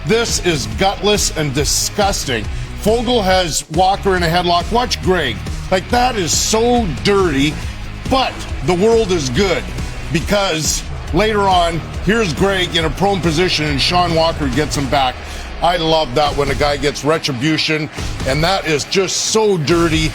This is gutless and disgusting. Fogle has Walker in a headlock. Watch Greig. Like, that is so dirty, but the world is good because later on, here's Greig in a prone position and Sean Walker gets him back. I love that when a guy gets retribution, and that is just so dirty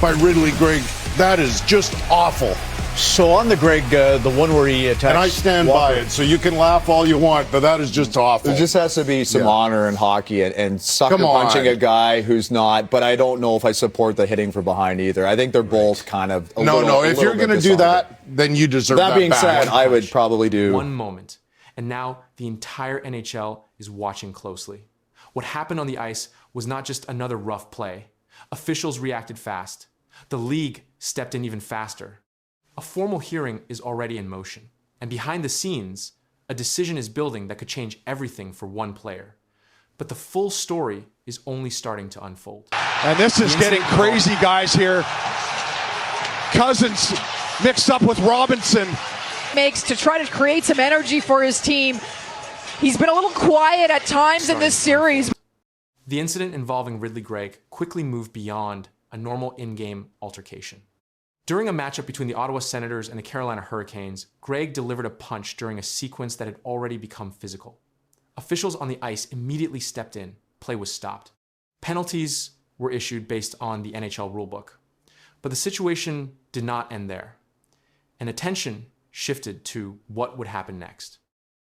by Ridley Greig. That is just awful. So on the Greig, the one where he attacks, and I stand Walker, by it, so you can laugh all you want, but that is just awful. There just has to be some honor in hockey and sucker punching a guy who's not, but I don't know if I support the hitting from behind either. I think they're both kind of a little, if you're going to do that, then you deserve that. That being said, I would probably do one moment. And now the entire NHL is watching closely. What happened on the ice was not just another rough play. Officials reacted fast. The league stepped in even faster. A formal hearing is already in motion, and behind the scenes, a decision is building that could change everything for one player. But the full story is only starting to unfold. And this is getting crazy, guys, here. Cousins mixed up with Robinson. Makes to try to create some energy for his team. He's been a little quiet at times in this series. The incident involving Ridley Greig quickly moved beyond a normal in-game altercation. During a matchup between the Ottawa Senators and the Carolina Hurricanes, Greig delivered a punch during a sequence that had already become physical. Officials on the ice immediately stepped in. Play was stopped. Penalties were issued based on the NHL rulebook. But the situation did not end there. And attention shifted to what would happen next.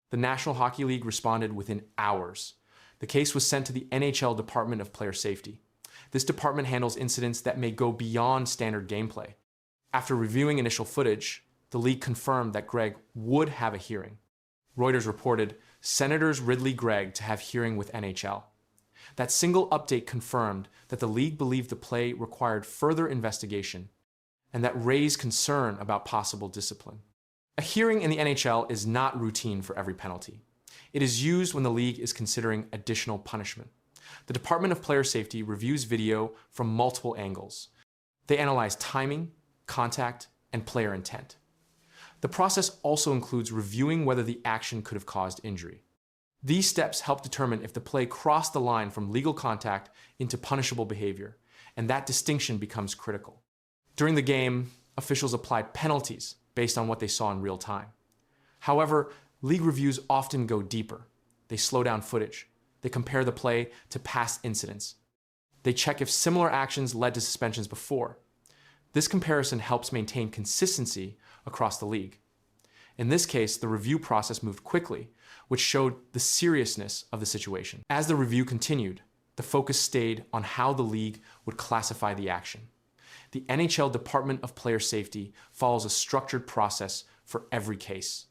The National Hockey League responded within hours. The case was sent to the NHL Department of Player Safety. This department handles incidents that may go beyond standard gameplay. After reviewing initial footage, the league confirmed that Greig would have a hearing. Reuters reported Senators Ridley Greig to have hearing with NHL. That single update confirmed that the league believed the play required further investigation and that raised concern about possible discipline. A hearing in the NHL is not routine for every penalty. It is used when the league is considering additional punishment. The Department of Player Safety reviews video from multiple angles. They analyze timing, contact, and player intent. The process also includes reviewing whether the action could have caused injury. These steps help determine if the play crossed the line from legal contact into punishable behavior, and that distinction becomes critical. During the game, officials applied penalties based on what they saw in real time. However, league reviews often go deeper. They slow down footage. They compare the play to past incidents. They check if similar actions led to suspensions before. This comparison helps maintain consistency across the league. In this case, the review process moved quickly, which showed the seriousness of the situation. As the review continued, the focus stayed on how the league would classify the action. The NHL Department of Player Safety follows a structured process for every case.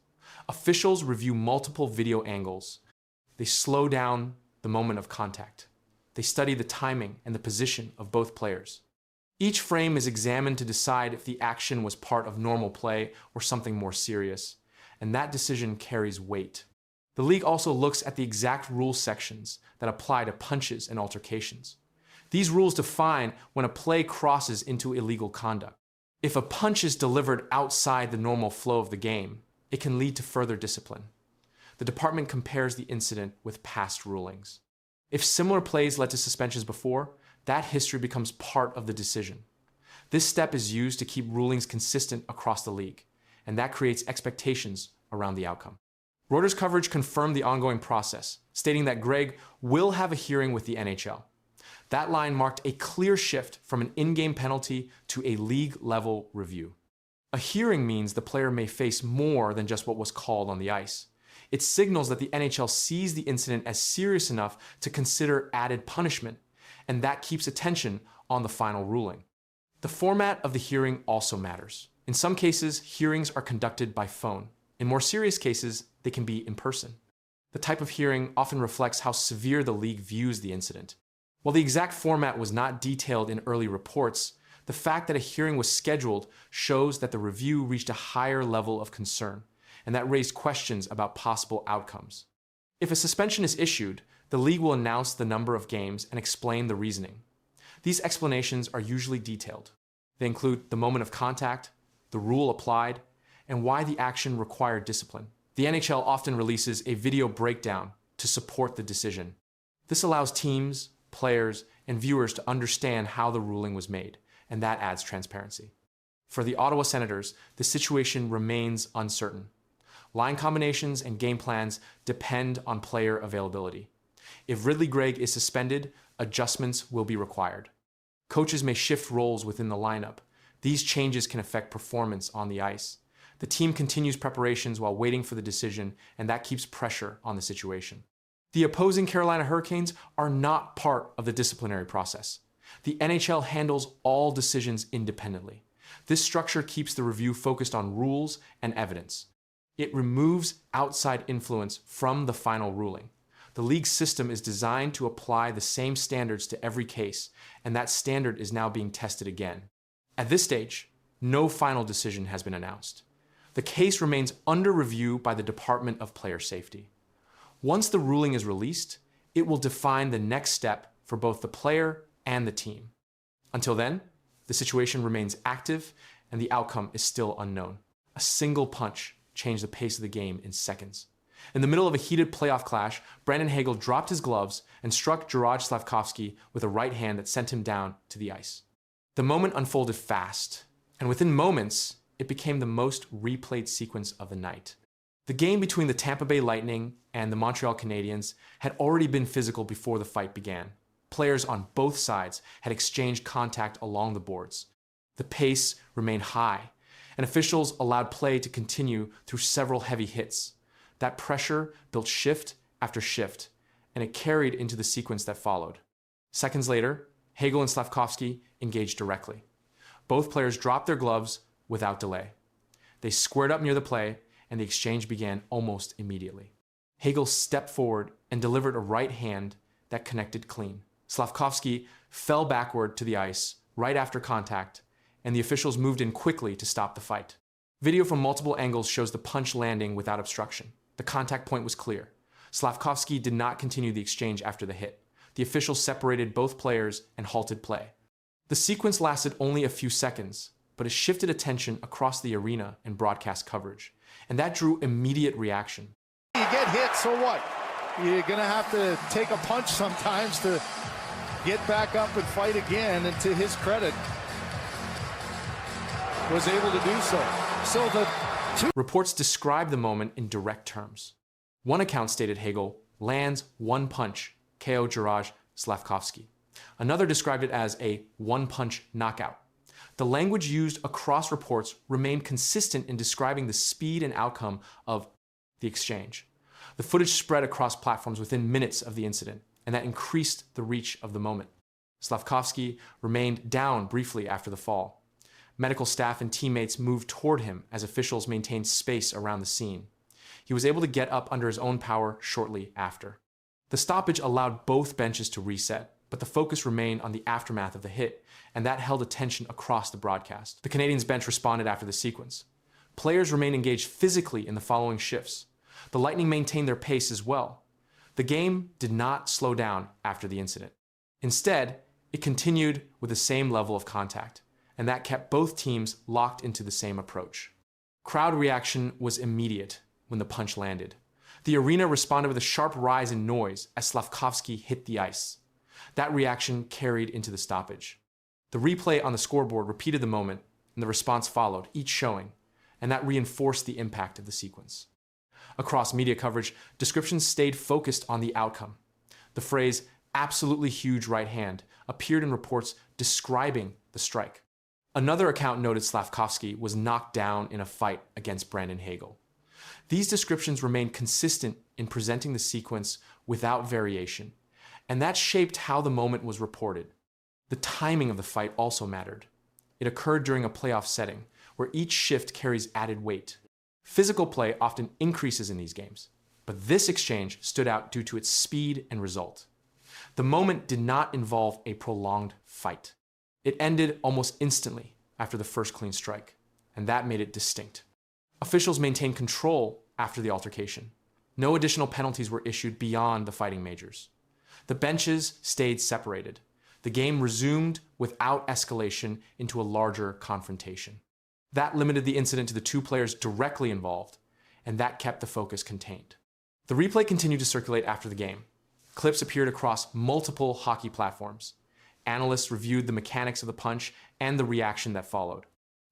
Officials review multiple video angles. They slow down the moment of contact. They study the timing and the position of both players. Each frame is examined to decide if the action was part of normal play or something more serious, and that decision carries weight. The league also looks at the exact rule sections that apply to punches and altercations. These rules define when a play crosses into illegal conduct. If a punch is delivered outside the normal flow of the game, it can lead to further discipline. The department compares the incident with past rulings. If similar plays led to suspensions before, that history becomes part of the decision. This step is used to keep rulings consistent across the league, and that creates expectations around the outcome. Reuters coverage confirmed the ongoing process, stating that Greig will have a hearing with the NHL. That line marked a clear shift from an in-game penalty to a league-level review. A hearing means the player may face more than just what was called on the ice. It signals that the NHL sees the incident as serious enough to consider added punishment, and that keeps attention on the final ruling. The format of the hearing also matters. In some cases, hearings are conducted by phone. In more serious cases, they can be in person. The type of hearing often reflects how severe the league views the incident. While the exact format was not detailed in early reports, the fact that a hearing was scheduled shows that the review reached a higher level of concern, and that raised questions about possible outcomes. If a suspension is issued, the league will announce the number of games and explain the reasoning. These explanations are usually detailed. They include the moment of contact, the rule applied, and why the action required discipline. The NHL often releases a video breakdown to support the decision. This allows teams, players, and viewers to understand how the ruling was made, and that adds transparency. For the Ottawa Senators, the situation remains uncertain. Line combinations and game plans depend on player availability. If Ridly Greig is suspended, adjustments will be required. Coaches may shift roles within the lineup. These changes can affect performance on the ice. The team continues preparations while waiting for the decision, and that keeps pressure on the situation. The opposing Carolina Hurricanes are not part of the disciplinary process. The NHL handles all decisions independently. This structure keeps the review focused on rules and evidence. It removes outside influence from the final ruling. The league system is designed to apply the same standards to every case, and that standard is now being tested again. At this stage, no final decision has been announced. The case remains under review by the Department of Player Safety. Once the ruling is released, it will define the next step for both the player and the team. Until then, the situation remains active and the outcome is still unknown. A single punch changed the pace of the game in seconds. In the middle of a heated playoff clash, Brandon Hagel dropped his gloves and struck Juraj Slavkovsky with a right hand that sent him down to the ice. The moment unfolded fast, and within moments, it became the most replayed sequence of the night. The game between the Tampa Bay Lightning and the Montreal Canadiens had already been physical before the fight began. Players on both sides had exchanged contact along the boards. The pace remained high, and officials allowed play to continue through several heavy hits. That pressure built shift after shift, and it carried into the sequence that followed. Seconds later, Hagel and Slavkovsky engaged directly. Both players dropped their gloves without delay. They squared up near the play, and the exchange began almost immediately. Hagel stepped forward and delivered a right hand that connected clean. Slavkovsky fell backward to the ice right after contact, and the officials moved in quickly to stop the fight. Video from multiple angles shows the punch landing without obstruction. The contact point was clear. Slavkovsky did not continue the exchange after the hit. The officials separated both players and halted play. The sequence lasted only a few seconds, but it shifted attention across the arena and broadcast coverage, and that drew immediate reaction. You get hit, so what? You're going to have to take a punch sometimes to get back up and fight again, and to his credit, was able to do so. So the Reports describe the moment in direct terms. One account stated Hagel lands one punch, KO Juraj Slavkovsky. Another described it as a one-punch knockout. The language used across reports remained consistent in describing the speed and outcome of the exchange. The footage spread across platforms within minutes of the incident, and that increased the reach of the moment. Slavkovsky remained down briefly after the fall. Medical staff and teammates moved toward him as officials maintained space around the scene. He was able to get up under his own power shortly after. The stoppage allowed both benches to reset, but the focus remained on the aftermath of the hit, and that held attention across the broadcast. The Canadiens bench responded after the sequence. Players remained engaged physically in the following shifts. The Lightning maintained their pace as well. The game did not slow down after the incident. Instead, it continued with the same level of contact, and that kept both teams locked into the same approach. Crowd reaction was immediate when the punch landed. The arena responded with a sharp rise in noise as Slavkovsky hit the ice. That reaction carried into the stoppage. The replay on the scoreboard repeated the moment, and the response followed, each showing, and that reinforced the impact of the sequence. Across media coverage, descriptions stayed focused on the outcome. The phrase, absolutely huge right hand, appeared in reports describing the strike. Another account noted Slavkovsky was knocked down in a fight against Brandon Hagel. These descriptions remained consistent in presenting the sequence without variation, and that shaped how the moment was reported. The timing of the fight also mattered. It occurred during a playoff setting, where each shift carries added weight. Physical play often increases in these games, but this exchange stood out due to its speed and result. The moment did not involve a prolonged fight. It ended almost instantly after the first clean strike, and that made it distinct. Officials maintained control after the altercation. No additional penalties were issued beyond the fighting majors. The benches stayed separated. The game resumed without escalation into a larger confrontation. That limited the incident to the two players directly involved, and that kept the focus contained. The replay continued to circulate after the game. Clips appeared across multiple hockey platforms. Analysts reviewed the mechanics of the punch and the reaction that followed.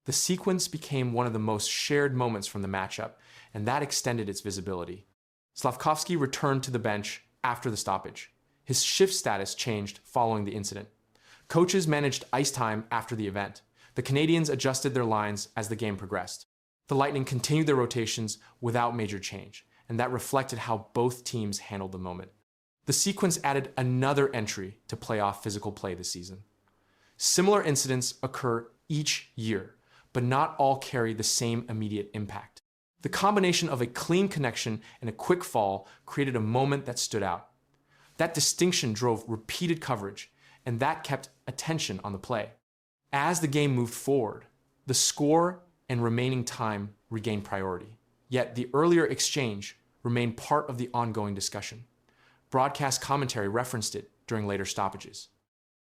The sequence became one of the most shared moments from the matchup, and that extended its visibility. Slavkovsky returned to the bench after the stoppage. His shift status changed following the incident. Coaches managed ice time after the event. The Canadiens adjusted their lines as the game progressed. The Lightning continued their rotations without major change, and that reflected how both teams handled the moment. The sequence added another entry to playoff physical play this season. Similar incidents occur each year, but not all carry the same immediate impact. The combination of a clean connection and a quick fall created a moment that stood out. That distinction drove repeated coverage, and that kept attention on the play. As the game moved forward, the score and remaining time regained priority. Yet the earlier exchange remained part of the ongoing discussion. Broadcast commentary referenced it during later stoppages.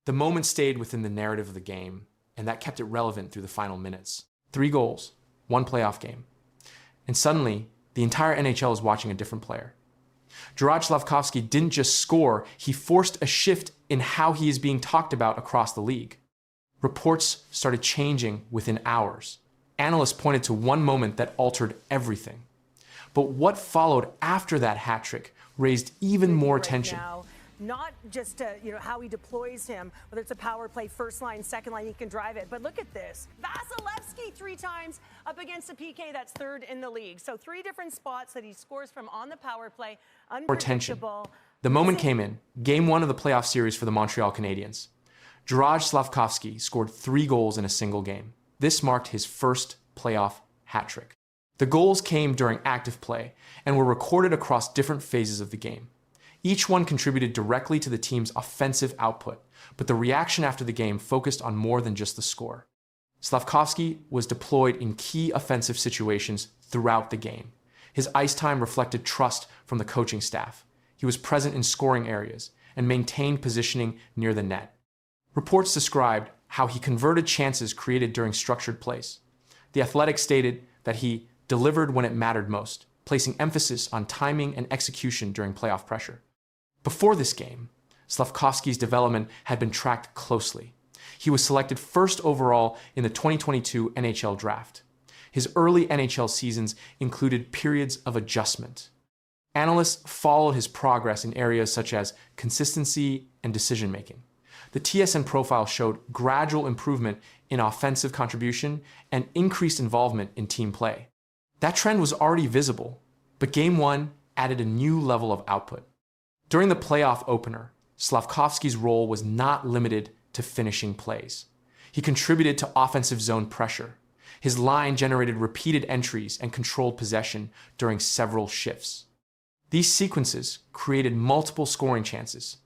The moment stayed within the narrative of the game, and that kept it relevant through the final minutes. 3 goals, 1 playoff game. And suddenly, the entire NHL is watching a different player. Juraj Slavkovsky didn't just score, he forced a shift in how he is being talked about across the league. Reports started changing within hours. Analysts pointed to one moment that altered everything. But what followed after that hat trick raised even more attention. Now, not just how he deploys him, whether it's a power play, first line, second line, he can drive it. But look at this. Vasilevsky 3 times up against a PK that's 3rd in the league. So 3 different spots that he scores from on the power play. Unpredictable. The moment came in, Game 1 of the playoff series for the Montreal Canadiens. Juraj Slavkovsky scored 3 goals in a single game. This marked his first playoff hat trick. The goals came during active play and were recorded across different phases of the game. Each one contributed directly to the team's offensive output, but the reaction after the game focused on more than just the score. Slavkovsky was deployed in key offensive situations throughout the game. His ice time reflected trust from the coaching staff. He was present in scoring areas and maintained positioning near the net. Reports described how he converted chances created during structured plays. The Athletic stated that he delivered when it mattered most, placing emphasis on timing and execution during playoff pressure. Before this game, Slavkovsky's development had been tracked closely. He was selected first overall in the 2022 NHL draft. His early NHL seasons included periods of adjustment. Analysts followed his progress in areas such as consistency and decision-making. The TSN profile showed gradual improvement in offensive contribution and increased involvement in team play. That trend was already visible, but Game 1 added a new level of output. During the playoff opener, Slavkovsky's role was not limited to finishing plays. He contributed to offensive zone pressure. His line generated repeated entries and controlled possession during several shifts. These sequences created multiple scoring chances.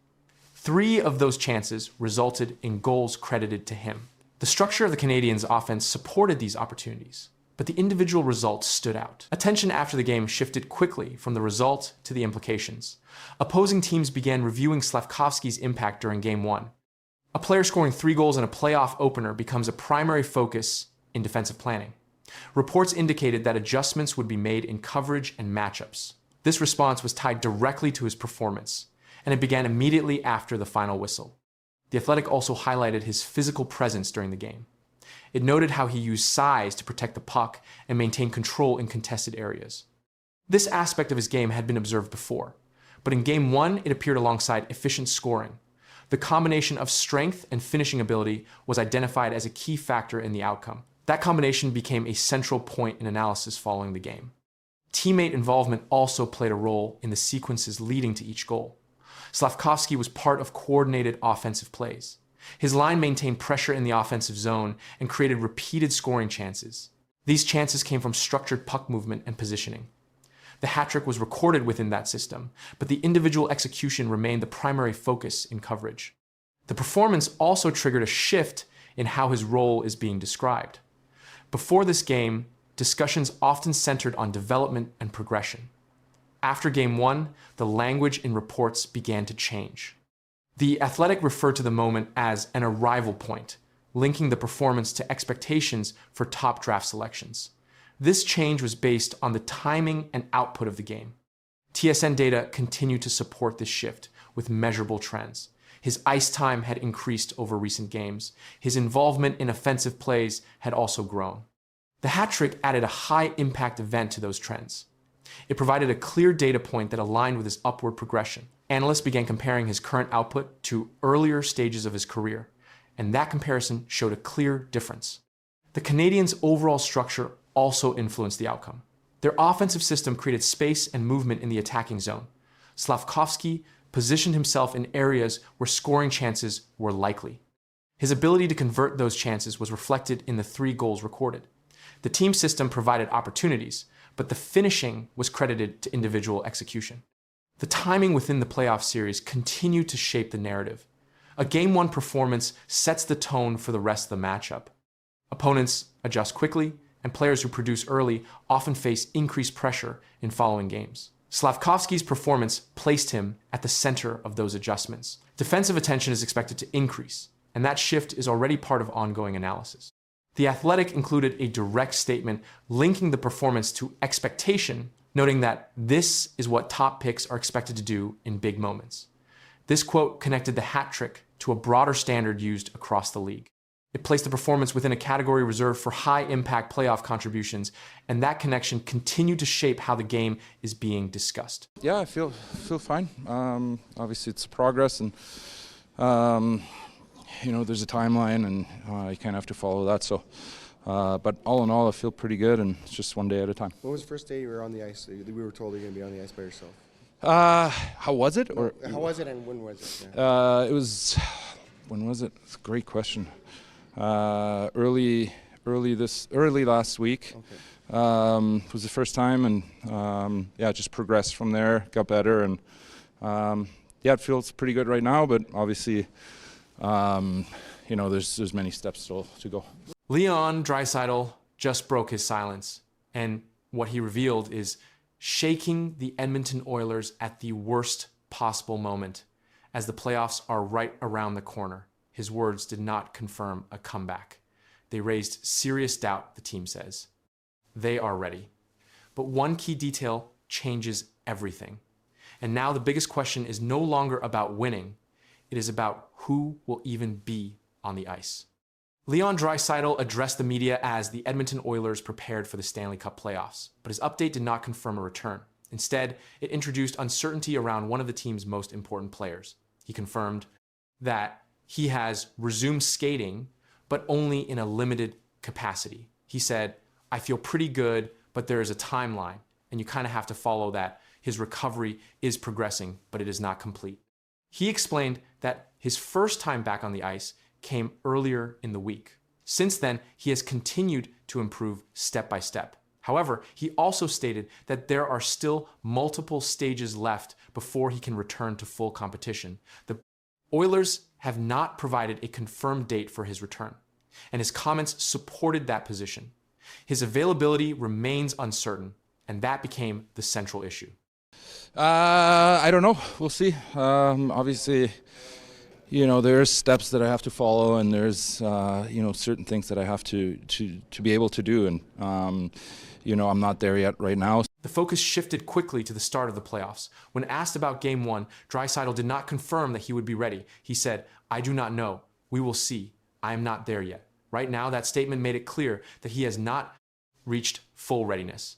3 of those chances resulted in goals credited to him. The structure of the Canadiens' offense supported these opportunities, but the individual results stood out. Attention after the game shifted quickly from the result to the implications. Opposing teams began reviewing Slavkovsky's impact during Game 1. A player scoring 3 goals in a playoff opener becomes a primary focus in defensive planning. Reports indicated that adjustments would be made in coverage and matchups. This response was tied directly to his performance, and it began immediately after the final whistle. The Athletic also highlighted his physical presence during the game. It noted how he used size to protect the puck and maintain control in contested areas. This aspect of his game had been observed before, but in Game 1 it appeared alongside efficient scoring. The combination of strength and finishing ability was identified as a key factor in the outcome. That combination became a central point in analysis following the game. Teammate involvement also played a role in the sequences leading to each goal. Slavkovsky was part of coordinated offensive plays. His line maintained pressure in the offensive zone and created repeated scoring chances. These chances came from structured puck movement and positioning. The hat trick was recorded within that system, but the individual execution remained the primary focus in coverage. The performance also triggered a shift in how his role is being described. Before this game, discussions often centered on development and progression. After Game 1, the language in reports began to change. The Athletic referred to the moment as an arrival point, linking the performance to expectations for top draft selections. This change was based on the timing and output of the game. TSN data continued to support this shift with measurable trends. His ice time had increased over recent games. His involvement in offensive plays had also grown. The hat trick added a high-impact event to those trends. It provided a clear data point that aligned with his upward progression. Analysts began comparing his current output to earlier stages of his career, and that comparison showed a clear difference. The Canadiens' overall structure also influenced the outcome. Their offensive system created space and movement in the attacking zone. Slafkovsky positioned himself in areas where scoring chances were likely. His ability to convert those chances was reflected in the 3 goals recorded. The team system provided opportunities, but the finishing was credited to individual execution. The timing within the playoff series continued to shape the narrative. A Game 1 performance sets the tone for the rest of the matchup. Opponents adjust quickly, and players who produce early often face increased pressure in following games. Slafkovsky's performance placed him at the center of those adjustments. Defensive attention is expected to increase, and that shift is already part of ongoing analysis. The Athletic included a direct statement linking the performance to expectation, noting that this is what top picks are expected to do in big moments. This quote connected the hat trick to a broader standard used across the league. It placed the performance within a category reserved for high-impact playoff contributions, and that connection continued to shape how the game is being discussed. Yeah, I feel fine. Obviously, it's progress, and there's a timeline, and you kind of have to follow that. So, but all in all, I feel pretty good, and it's just one day at a time. When was the first day you were on the ice? We were told you were going to be on the ice by yourself. How was it? Or how was it, and when was it? Yeah. It was. When was it? It's a great question. Early last week. Okay. Was the first time, and just progressed from there, got better, and it feels pretty good right now. But obviously, there's many steps still to go. Leon Draisaitl just broke his silence, and what he revealed is shaking the Edmonton Oilers at the worst possible moment, as the playoffs are right around the corner. His words did not confirm a comeback. They raised serious doubt, the team says. They are ready. But one key detail changes everything. And now the biggest question is no longer about winning. It is about who will even be on the ice. Leon Draisaitl addressed the media as the Edmonton Oilers prepared for the Stanley Cup playoffs, but his update did not confirm a return. Instead, it introduced uncertainty around one of the team's most important players. He confirmed that he has resumed skating, but only in a limited capacity. He said, "I feel pretty good, but there is a timeline, and you kind of have to follow that. His recovery is progressing, but it is not complete." He explained that his first time back on the ice came earlier in the week. Since then, he has continued to improve step by step. However, he also stated that there are still multiple stages left before he can return to full competition. The Oilers have not provided a confirmed date for his return, and his comments supported that position. His availability remains uncertain, and that became the central issue. I don't know. We'll see. Obviously, there's steps that I have to follow, and there's certain things that I have to be able to do, and I'm not there yet right now. The focus shifted quickly to the start of the playoffs. When asked about Game 1, Draisaitl did not confirm that he would be ready. He said, "I do not know. We will see. I am not there yet." Right now, that statement made it clear that he has not reached full readiness.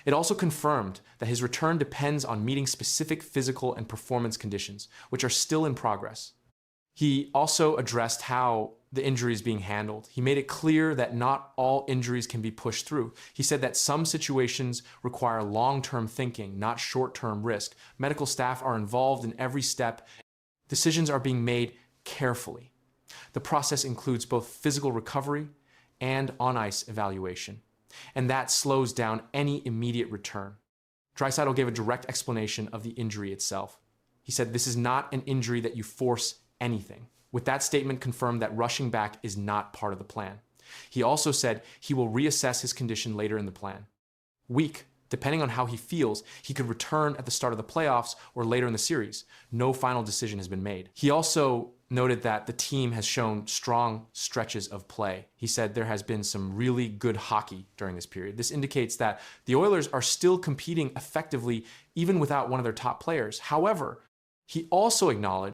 It also confirmed that his return depends on meeting specific physical and performance conditions, which are still in progress. He also addressed how the injury is being handled. He made it clear that not all injuries can be pushed through. He said that some situations require long-term thinking, not short-term risk. Medical staff are involved in every step. Decisions are being made carefully. The process includes both physical recovery and on-ice evaluation, and that slows down any immediate return. Draisaitl gave a direct explanation of the injury itself. He said, "This is not an injury that you force anything." With that statement confirmed that rushing back is not part of the plan. He also said he will reassess his condition later in the plan. Weak Depending on how he feels, he could return at the start of the playoffs or later in the series. No final decision has been made. He also noted that the team has shown strong stretches of play. He said there has been some really good hockey during this period. This indicates that the Oilers are still competing effectively even without one of their top players. However, he also acknowledged